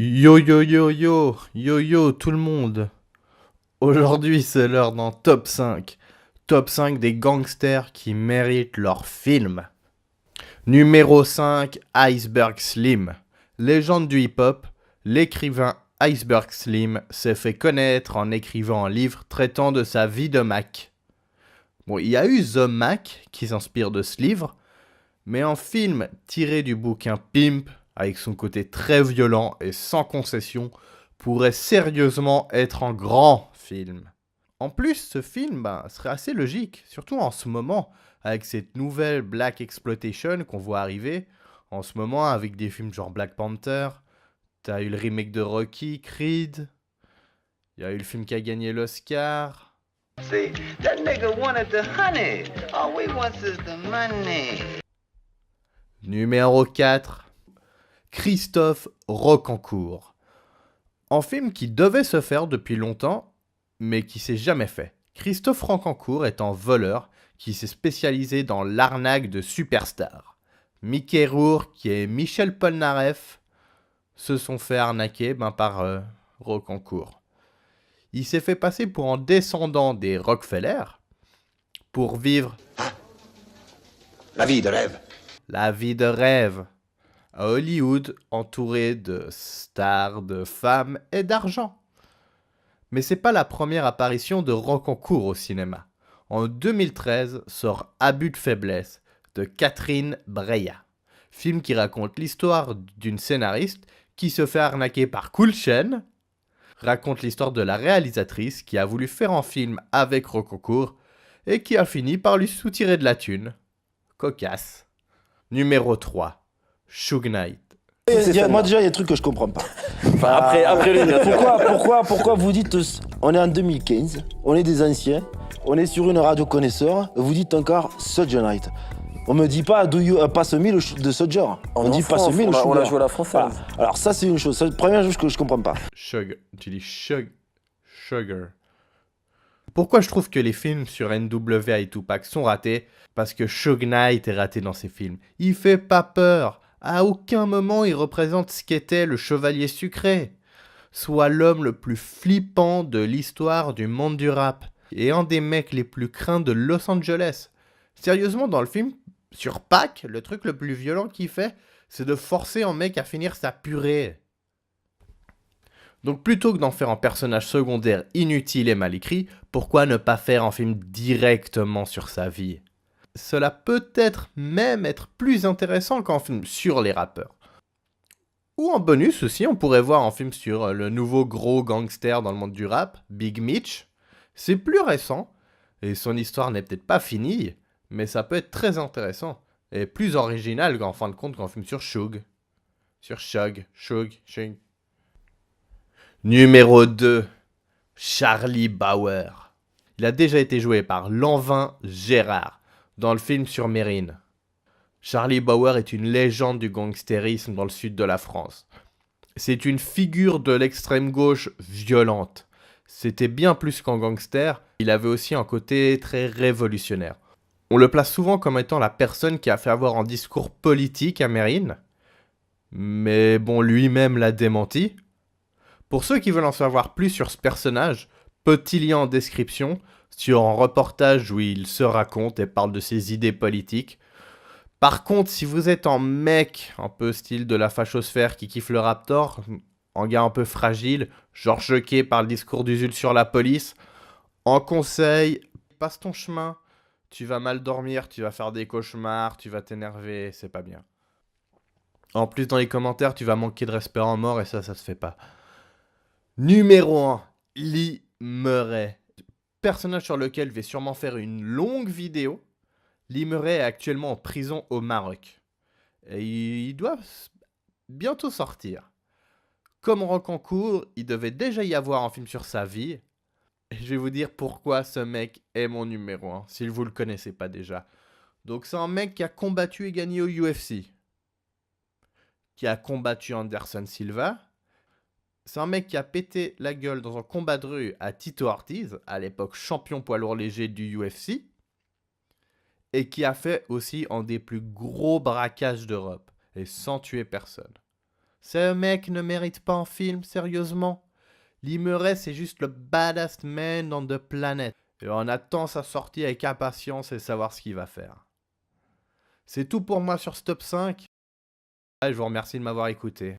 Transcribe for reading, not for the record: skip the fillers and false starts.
Yo yo yo yo, yo yo tout le monde. Aujourd'hui c'est l'heure d'un top 5. Top 5 des gangsters qui méritent leur film. Numéro 5, Iceberg Slim. Légende du hip-hop, l'écrivain Iceberg Slim s'est fait connaître en écrivant un livre traitant de sa vie de Mac. Bon, il y a eu The Mac qui s'inspire de ce livre, mais un film tiré du bouquin Pimp, avec son côté très violent et sans concession, pourrait sérieusement être un grand film. En plus, ce film serait assez logique, surtout en ce moment, avec cette nouvelle Black Exploitation qu'on voit arriver, en ce moment avec des films genre Black Panther, t'as eu le remake de Rocky, Creed, il y a eu le film qui a gagné l'Oscar. See, that nigga wanted the honey. All we want is the money. Numéro 4, Christophe Rocancourt. Un film qui devait se faire depuis longtemps, mais qui s'est jamais fait. Christophe Rocancourt est un voleur qui s'est spécialisé dans l'arnaque de superstars. Mickey Rourke et Michel Polnareff se sont fait arnaquer par Rocancourt. Il s'est fait passer pour un descendant des Rockefeller pour vivre La vie de rêve. la vie de rêve à Hollywood, entouré de stars, de femmes et d'argent. Mais c'est pas la première apparition de Rocancourt au cinéma. En 2013 sort Abus de faiblesse de Catherine Breillat, film qui raconte l'histoire d'une scénariste qui se fait arnaquer par Cool Chain, raconte l'histoire de la réalisatrice qui a voulu faire un film avec Rocancourt et qui a fini par lui soutirer de la thune. Cocasse. Numéro 3. Suge Knight. Moi déjà il y a des trucs que je comprends pas. Après le Pourquoi vous dites on est en 2015, on est des anciens, on est sur une radio connaisseur, vous dites encore Suge Knight. On me dit pas passe 1000 de Suge. On dit passe 1000 au on Sugar. a joué à la française. Voilà. Alors ça c'est une chose, c'est la première chose que je comprends pas. Sugar. Tu dis Sugar. Pourquoi je trouve que les films sur NWA et Tupac sont ratés? Parce que Suge Knight est raté dans ces films. Il fait pas peur. À aucun moment il représente ce qu'était le chevalier sucré. Soit l'homme le plus flippant de l'histoire du monde du rap. Et un des mecs les plus craints de Los Angeles. Sérieusement, dans le film, sur Pac, le truc le plus violent qu'il fait, c'est de forcer un mec à finir sa purée. Donc plutôt que d'en faire un personnage secondaire inutile et mal écrit, pourquoi ne pas faire un film directement sur sa vie? Cela peut être même être plus intéressant qu'un film sur les rappeurs. Ou en bonus aussi, on pourrait voir un film sur le nouveau gros gangster dans le monde du rap, Big Meech. C'est plus récent, et son histoire n'est peut-être pas finie, mais ça peut être très intéressant, et plus original qu'en fin de compte qu'un film sur Suge. Sur Suge. Numéro 2, Charlie Bauer. Il a déjà été joué par Lanvin Gérard dans le film sur Mérine. Charlie Bauer est une légende du gangstérisme dans le sud de la France. C'est une figure de l'extrême gauche violente. C'était bien plus qu'un gangster, il avait aussi un côté très révolutionnaire. On le place souvent comme étant la personne qui a fait avoir un discours politique à Mérine, mais bon, lui-même l'a démenti. Pour ceux qui veulent en savoir plus sur ce personnage, petit lien en description sur un reportage où il se raconte et parle de ses idées politiques. Par contre, si vous êtes un mec un peu style de la fachosphère qui kiffe le Raptor, un gars un peu fragile, genre choqué par le discours d'Usul sur la police, en conseil, passe ton chemin, tu vas mal dormir, tu vas faire des cauchemars, tu vas t'énerver, c'est pas bien. En plus, dans les commentaires, tu vas manquer de respect en mort et ça se fait pas. Numéro 1, Lee Murray. Personnage sur lequel je vais sûrement faire une longue vidéo. Lee Murray est actuellement en prison au Maroc. Et il doit bientôt sortir. Comme Rocancourt, il devait déjà y avoir un film sur sa vie. Et je vais vous dire pourquoi ce mec est mon numéro 1, si vous le connaissez pas déjà. Donc c'est un mec qui a combattu et gagné au UFC. Qui a combattu Anderson Silva. C'est un mec qui a pété la gueule dans un combat de rue à Tito Ortiz, à l'époque champion poids lourd léger du UFC, et qui a fait aussi un des plus gros braquages d'Europe, et sans tuer personne. Ce mec ne mérite pas un film, sérieusement. Lee Murray, c'est juste le baddest man on the planet. Et on attend sa sortie avec impatience et savoir ce qu'il va faire. C'est tout pour moi sur ce top 5. Je vous remercie de m'avoir écouté.